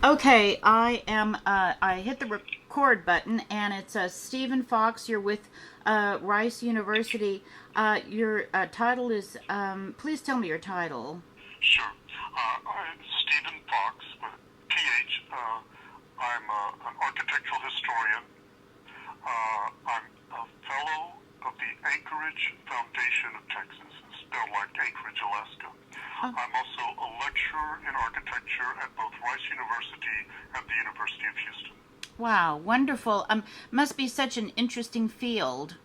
Okay, I hit the record button, and it's Stephen Fox. You're with Rice University. Your title is. Please tell me your title. Sure. I'm Stephen Fox with PH. I'm an architectural historian. I'm a fellow of the Anchorage Foundation of Texas, spelled like Anchorage, Alaska. Oh, I'm also a lecturer in architecture at both Rice University and the University of Houston. wow, wonderful. Must be such an interesting field.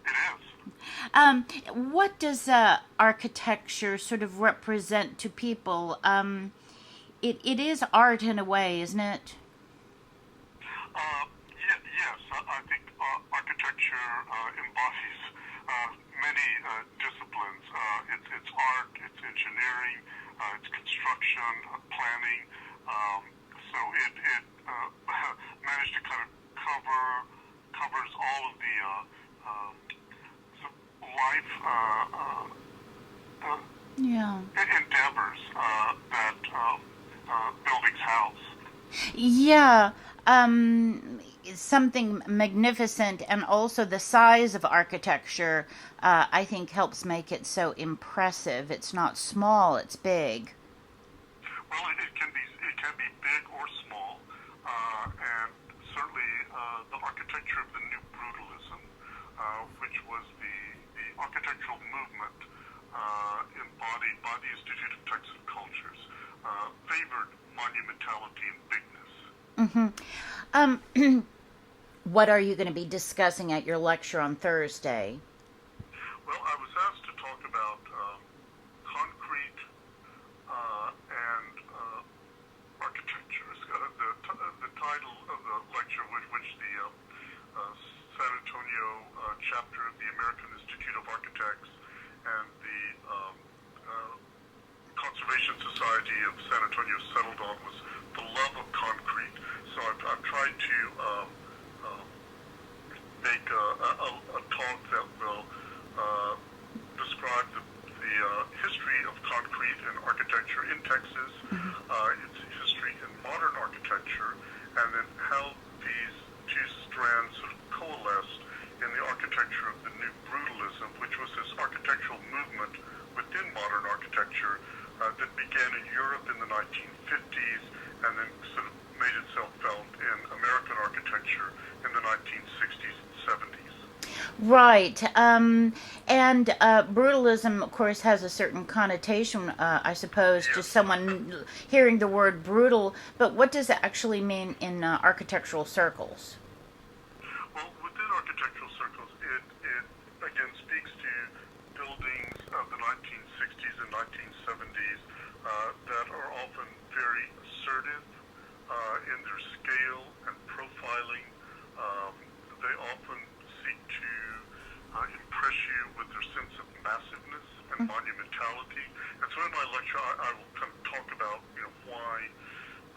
It is. What does architecture sort of represent to people? It is art in a way, isn't it? Yes, I think architecture embodies many disciplines. It's art, it's engineering, it's construction, planning. Um, so it managed to kind of covers all of the life Yeah. endeavors that buildings house. Yeah, something magnificent, and also the size of architecture, I think, helps make it so impressive. It's not small; it's big. Well, it can be big or small, and certainly the architecture of the New Brutalism, which was the architectural movement embodied by the Institute of Texas Cultures, favored monumentality and bigness. Hmm. Um, what are you going to be discussing at your lecture on Thursday? Well, I was asked to talk about concrete and architecture. The title of the lecture, which the San Antonio chapter of the American Institute of Architects and the uh, Conservation Society of San Antonio settled on, was the love of concrete. So I've tried to um, make a talk that will uh, describe the history of concrete and architecture in Texas, its history in modern architecture, and then how these two strands sort of coalesced in the architecture of the New Brutalism, which was this architectural movement within modern architecture that began in Europe in the 1950s and then sort of made itself felt in American architecture in the 1960s and 70s. Right. And brutalism, of course, has a certain connotation, I suppose, to Yes. someone hearing the word brutal. But what does it actually mean in architectural circles? Well, within architectural circles, it again speaks to buildings of the 1960s and 1970s that are often very assertive in their scale and profiling. Um, they often seek to impress you with their sense of massiveness and monumentality. And so in my lecture, I will kind of talk about why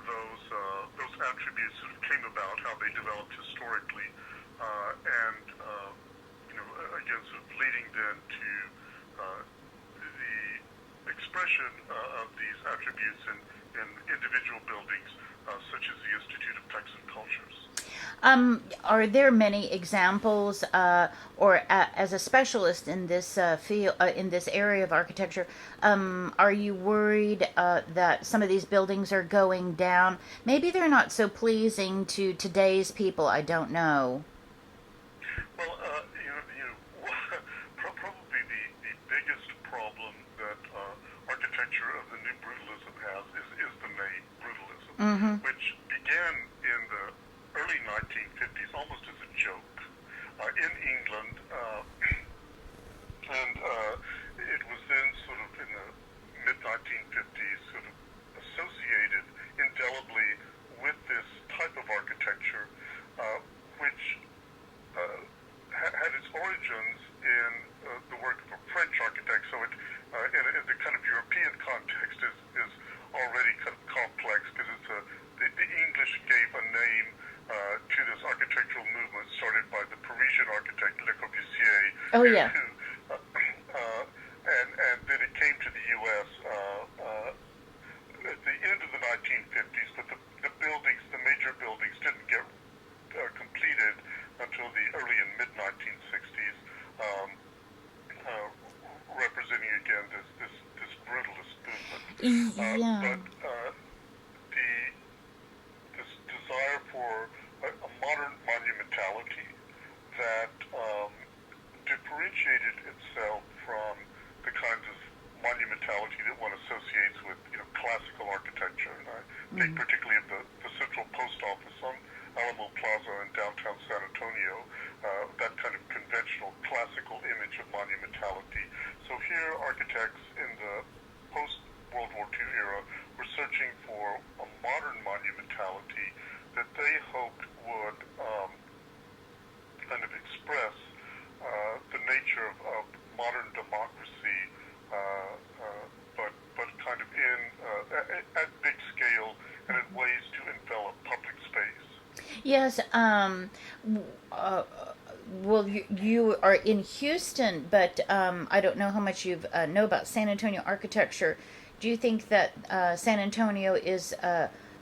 those attributes sort of came about, how they developed historically, and again, sort of leading then to the expression of these attributes in individual buildings, such as the Institute of Texas Cultures. Are there many examples, or as a specialist in this field, in this area of architecture, are you worried that some of these buildings are going down? Maybe they're not so pleasing to today's people. I don't know. Well, probably the biggest problem that architecture of the New Brutalism has is the name Brutalism, Mm-hmm. which began in the early 1950s almost as a joke in England, and it was then sort of in the mid 1950s sort of associated indelibly with this type of architecture, which had its origins in the work of a French architect. So in the kind of European context, is already kind of complex because the English gave a name to this architectural movement started by the Parisian architect Le Corbusier, Oh yeah. who, and then it came to the U.S. At the end of the 1950s, but Yeah. But the this desire for a modern monumentality that differentiated itself from the kinds of monumentality that one associates with, classical architecture. And I think Mm. particularly of the Central Post Office on Alamo Plaza in downtown San Antonio, that kind of conventional classical image of monumentality. So here, architects in the post-World War II era were searching for a modern monumentality that they hoped would kind of express the nature of modern democracy, but kind of at big scale and in ways to envelop public space. Yes. Well, you are in Houston, but I don't know how much you know about San Antonio architecture. Do you think that San Antonio is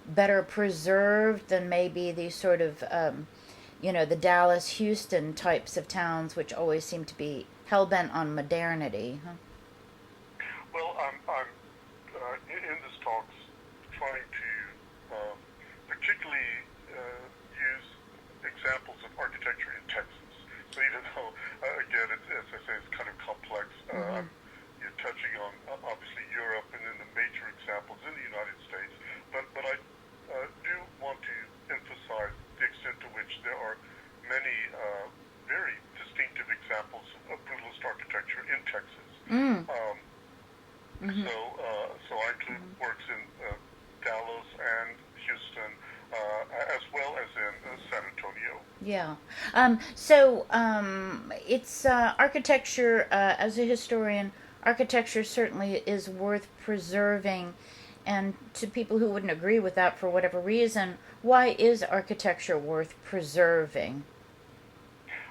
better preserved than maybe these sort of, the Dallas, Houston types of towns, which always seem to be hell bent on modernity? Huh? Well, I'm in this talks trying to particularly use examples of architecture in Texas. So even though, again, as I say, it's kind of complex, Mm-hmm. you're touching on obviously Europe and then the major examples in the United States. But I do want to emphasize the extent to which there are many very distinctive examples of brutalist architecture in Texas. Mm. Um, Mm-hmm. so I include works in Dallas and Houston, as well as in San Antonio. Yeah. It's architecture, as a historian, architecture certainly is worth preserving. And to people who wouldn't agree with that for whatever reason, why is architecture worth preserving?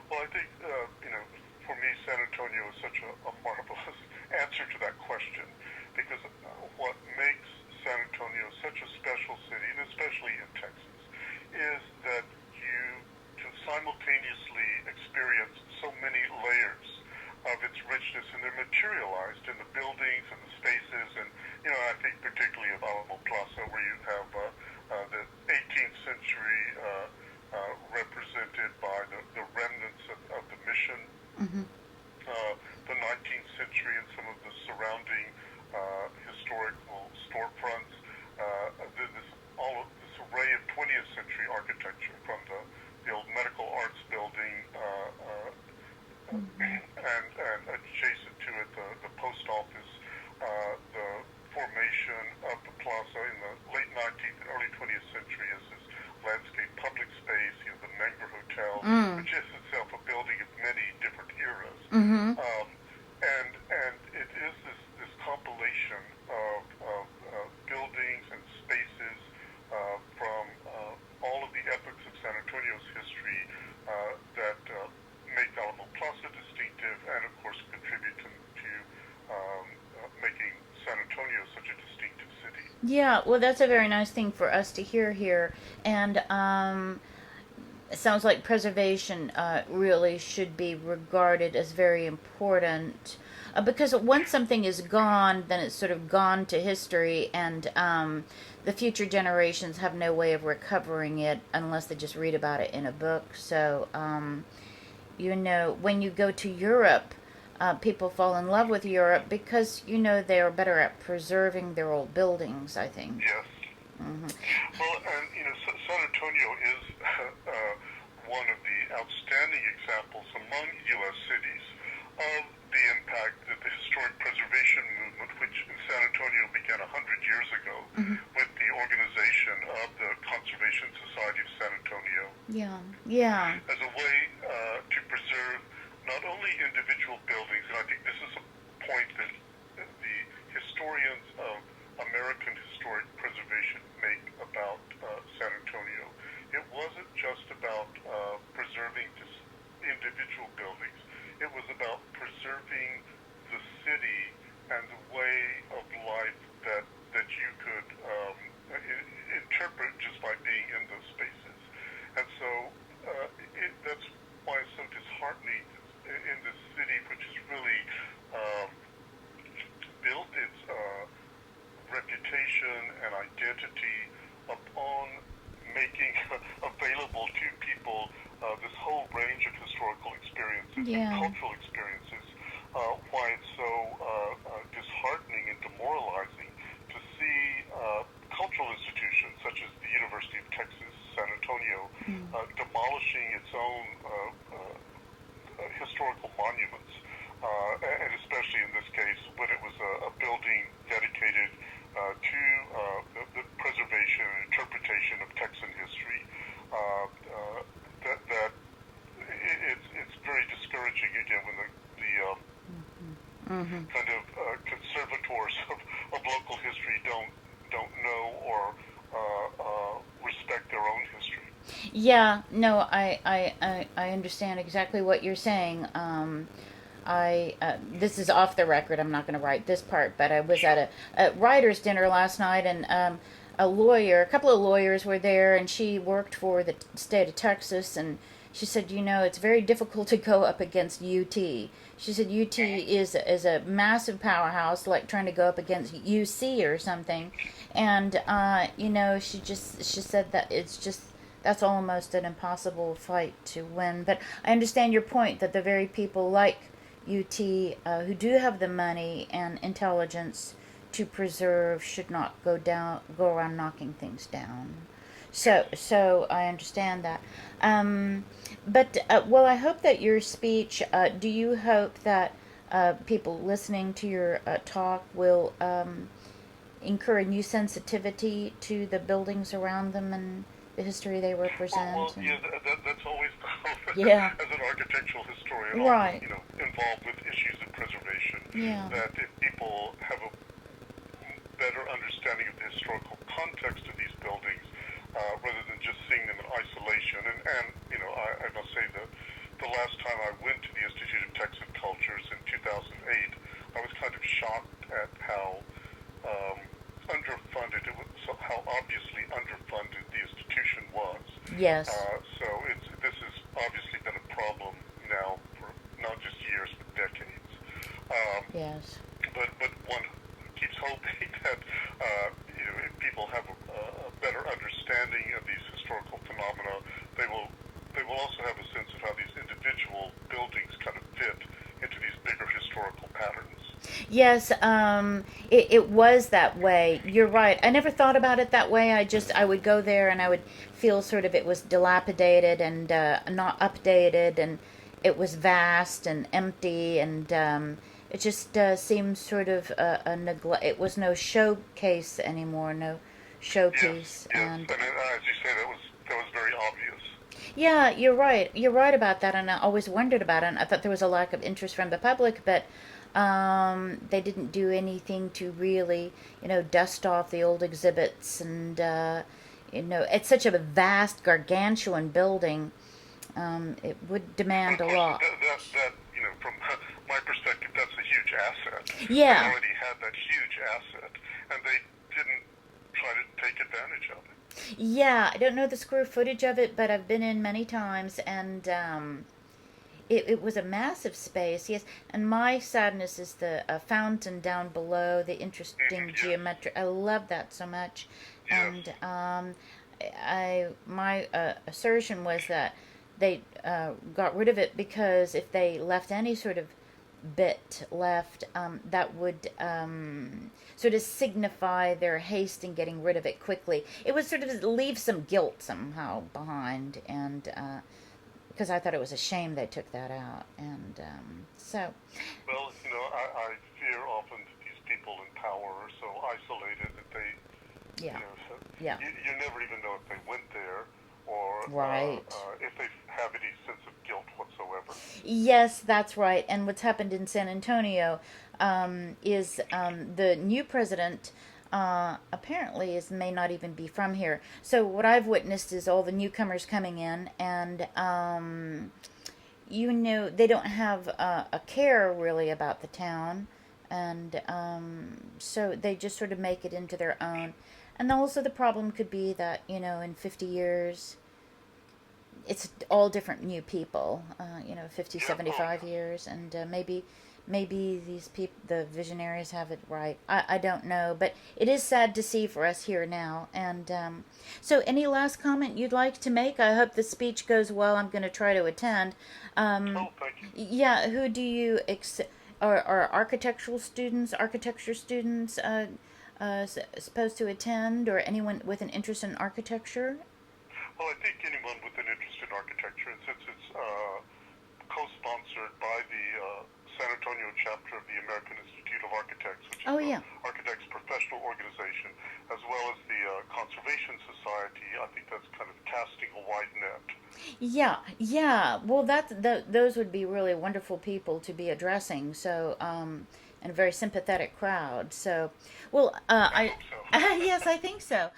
Well, I think, for me, San Antonio is such a marvelous answer to that question, because what makes San Antonio such a special city, and especially in Texas, is that you can simultaneously experience so many layers of its richness, and they're materialized in the buildings and the spaces, and, I think particularly of Alamo Plaza, where you have the 18th century represented by the remnants of the mission, Mm-hmm. the 19th century and some of the surrounding historical storefronts, all of this array of 20th century architecture from the old medical arts building and adjacent to it the post office, the formation of the plaza in the late 19th and early 20th century as this landscape public space, the Menger Hotel, Mm. which is itself a building of many different eras. Mm-hmm. And it is this compilation of buildings and spaces from all of the epochs of San Antonio's history that make Alamo Plaza distinctive and, of course, contribute to making San Antonio such a distinctive city. Yeah, well, that's a very nice thing for us to hear here. And it sounds like preservation really should be regarded as very important. Because once something is gone, then it's sort of gone to history, and the future generations have no way of recovering it unless they just read about it in a book. So, when you go to Europe, people fall in love with Europe because, they are better at preserving their old buildings, I think. Yes. Hmm. Well, and San Antonio is one of the outstanding examples among U.S. cities of the impact that the historic preservation movement, which in San Antonio began 100 years ago Hmm. with the organization of the Conservation Society of San Antonio, Yeah, yeah. as a way to preserve not only individual buildings, and I think this is a point that the historians of American historic preservation make about San Antonio. It wasn't just about preserving individual buildings. It was about preserving the city and the way of life that you could interpret just by being in those spaces. And so that's why it's so disheartening in this city, which has really built its reputation and identity upon making available to people this whole range of historical experiences and Yeah. cultural experiences, why it's so disheartening and demoralizing to see cultural institutions such as the University of Texas, San Antonio, demolishing its own historical monuments, and especially in this case when it was a building dedicated to the preservation and interpretation of Texan history. That it's very discouraging again when the kind of conservators of local history don't know or respect their own history. Yeah, no, I understand exactly what you're saying. This is off the record. I'm not going to write this part, but I was at a writer's dinner last night, and a couple of lawyers were there, and she worked for the state of Texas, and she said, it's very difficult to go up against UT. She said UT is a massive powerhouse, like trying to go up against UC or something, and she said that that's almost an impossible fight to win. But I understand your point that the very people like UT who do have the money and intelligence to preserve should not go around knocking things down. So I understand that. But I hope that your speech. Do you hope that people listening to your talk will incur a new sensitivity to the buildings around them and the history they represent? Well, yeah, that's always Yeah. as an architectural historian, Right. involved with issues of preservation. Yeah. That if people have a better understanding of the historical context of these buildings, rather than just seeing them in isolation, and I must say that the last time I went to the Institute of Texan Cultures in 2008, I was kind of shocked at how underfunded it was, so how obviously underfunded the institution was. Yes. So this has obviously been a problem now for not just years but decades. Yes. But one keeps hoping that if people have a better understanding of these historical phenomena, they will also have a sense of how these individual buildings kind of fit into these bigger historical patterns. Yes, it was that way. You're right. I never thought about it that way. I would go there and I would feel sort of it was dilapidated and not updated, and it was vast and empty, and it just seemed sort of a neglect. It was no showcase anymore, no showpiece. Yes, and as you say, that was very obvious. Yeah, you're right. You're right about that, and I always wondered about it. And I thought there was a lack of interest from the public, but they didn't do anything to really, dust off the old exhibits, and it's such a vast, gargantuan building. It would demand a lot. That from my perspective, that's a huge asset. Yeah. They already had that huge asset, and they didn't try to take advantage of it. Yeah, I don't know the square footage of it, but I've been in many times, and it was a massive space, yes. And my sadness is the fountain down below, the interesting Yes. geometry. I love that so much. Yes. And my assertion was that they got rid of it because if they left any sort of bit left, that would sort of signify their haste in getting rid of it quickly. It would sort of leave some guilt somehow behind, and because I thought it was a shame they took that out, and so. Well, I fear often that these people in power are so isolated that they, Yeah. so Yeah. you never even know if they went there or Right. if they have any sense of guilt whatsoever. Yes, that's right. And what's happened in San Antonio is the new president apparently may not even be from here. So what I've witnessed is all the newcomers coming in, and they don't have a care really about the town, and so they just sort of make it into their own. And also the problem could be that in 50 years it's all different new people, 50, Yeah. 75 years, and maybe maybe these people, the visionaries, have it right. I don't know, but it is sad to see for us here now. And so, any last comment you'd like to make? I hope the speech goes well. I'm going to try to attend. Oh, thank you. Yeah, who do you are architectural students, architecture students supposed to attend, or anyone with an interest in architecture? Well, I think anyone with an interest in architecture, and since it's co-sponsored by the San Antonio chapter of the American Institute of Architects, which is Oh, the yeah. architects' professional organization, as well as the Conservation Society, I think that's kind of casting a wide net. Yeah, yeah. Well, those would be really wonderful people to be addressing. So, and a very sympathetic crowd. So, well, I hope so. yes, I think so.